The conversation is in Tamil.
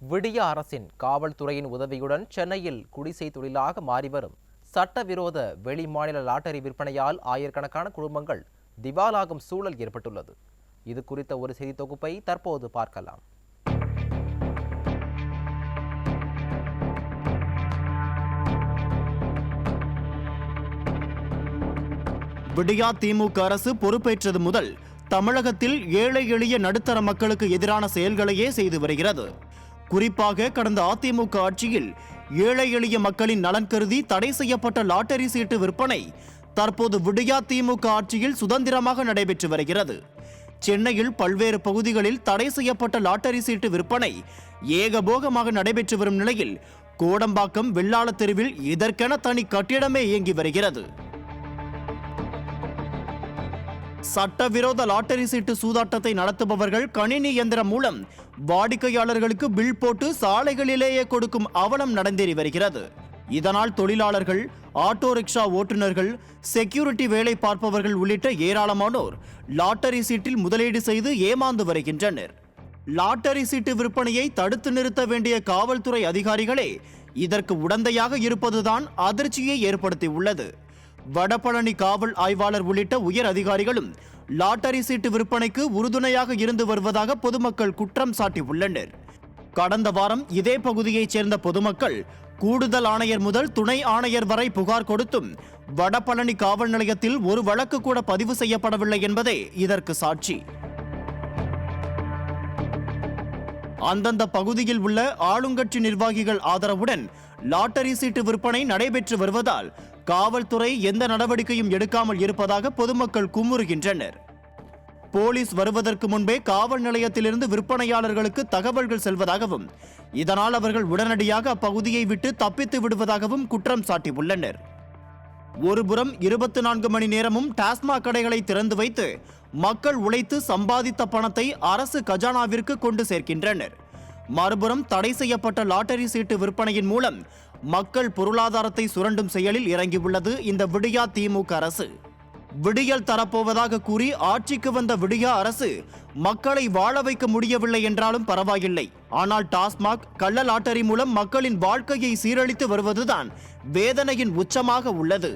விடிய அரசின் காவல்துறையின் உதவியுடன் சென்னையில் குடிசை தொழிலாக மாறிவரும் சட்டவிரோத வெளிமாநில லாட்டரி விற்பனையால் ஆயிரக்கணக்கான குடும்பங்கள் திவாலாகும் சூழல் ஏற்பட்டுள்ளது. இது குறித்த ஒரு செய்தி தொகுப்பை தற்போது பார்க்கலாம். விடியா திமுக அரசு பொறுப்பேற்றது முதல் தமிழகத்தில் ஏழை எளிய நடுத்தர மக்களுக்கு எதிரான செயல்களையே செய்து வருகிறது. குறிப்பாக கடந்த அதிமுக ஆட்சியில் ஏழை எளிய மக்களின் நலன் கருதி தடை செய்யப்பட்ட லாட்டரி சீட்டு விற்பனை தற்போது விடியா திமுக ஆட்சியில் சுதந்திரமாக நடைபெற்று வருகிறது. சென்னையில் பல்வேறு பகுதிகளில் தடை செய்யப்பட்ட லாட்டரி சீட்டு விற்பனை ஏகபோகமாக நடைபெற்று வரும் நிலையில் கோடம்பாக்கம் வெள்ளாள தெருவில் இதற்கென தனி கட்டிடமே இயங்கி வருகிறது. சட்டவிரோத லாட்டரி சீட்டு சூதாட்டத்தை நடத்துபவர்கள் கணினி இயந்திரம் மூலம் வாடிக்கையாளர்களுக்கு பில் போட்டு சாலைகளிலேயே கொடுக்கும் அவலம் நடந்தேறி வருகிறது. இதனால் தொழிலாளர்கள், ஆட்டோ ரிக்ஷா ஓட்டுநர்கள், செக்யூரிட்டி வேலை பார்ப்பவர்கள் உள்ளிட்ட ஏராளமானோர் லாட்டரி சீட்டில் முதலீடு செய்து ஏமாந்து வருகின்றனர். லாட்டரி சீட்டு விற்பனையை தடுத்து நிறுத்த வேண்டிய காவல்துறை அதிகாரிகளே இதற்கு உடந்தையாக இருப்பதுதான் அதிர்ச்சியை ஏற்படுத்தியுள்ளது. வடபழனி காவல் ஆய்வாளர் உள்ளிட்ட உயர் அதிகாரிகளும் லாட்டரி சீட்டு விற்பனைக்கு உறுதுணையாக இருந்து வருவதாக பொதுமக்கள் குற்றம் சாட்டியுள்ளனர். கடந்த வாரம் இதே பகுதியைச் சேர்ந்த பொதுமக்கள் கூடுதல் ஆணையர் முதல் துணை ஆணையர் வரை புகார் கொடுத்தும் வடபழனி காவல் நிலையத்தில் ஒரு வழக்கு கூட பதிவு செய்யப்படவில்லை என்பதே இதற்கு சாட்சி. அந்தந்த பகுதியில் உள்ள ஆளுங்கட்சி நிர்வாகிகள் ஆதரவுடன் லாட்டரி சீட்டு விற்பனை நடைபெற்று வருவதால் காவல்துறை எந்த நடவடிக்கையும் எடுக்காமல் இருப்பதாக பொதுமக்கள் குமுறுகின்றனர். போலீஸ் வருவதற்கு முன்பே காவல் நிலையத்திலிருந்து விற்பனையாளர்களுக்கு தகவல்கள் செல்வதாகவும் இதனால் அவர்கள் உடனடியாக அப்பகுதியை விட்டு தப்பித்து விடுவதாகவும் குற்றம் சாட்டியுள்ளனர். ஒருபுறம் 24 மணி நேரமும் டாஸ்மாக் கடைகளை திறந்து வைத்து மக்கள் உழைத்து சம்பாதித்த பணத்தை அரசு கஜானாவிற்கு கொண்டு சேர்க்கின்றனர். மறுபுறம் தடை செய்யப்பட்ட லாட்டரி சீட்டு விற்பனையின் மூலம் மக்கள் பொருளாதாரத்தை சுரண்டும் செயலில் இறங்கியுள்ளது இந்த விடியா திமுக அரசு. விடியல் தரப்போவதாக கூறி ஆட்சிக்கு வந்த விடியா அரசு மக்களை வாழ வைக்க முடியவில்லை என்றாலும் பரவாயில்லை. ஆனால் டாஸ்மாக், கள்ள லாட்டரி மூலம் மக்களின் வாழ்க்கையை சீரழித்து வருவதுதான் வேதனையின் உச்சமாக உள்ளது.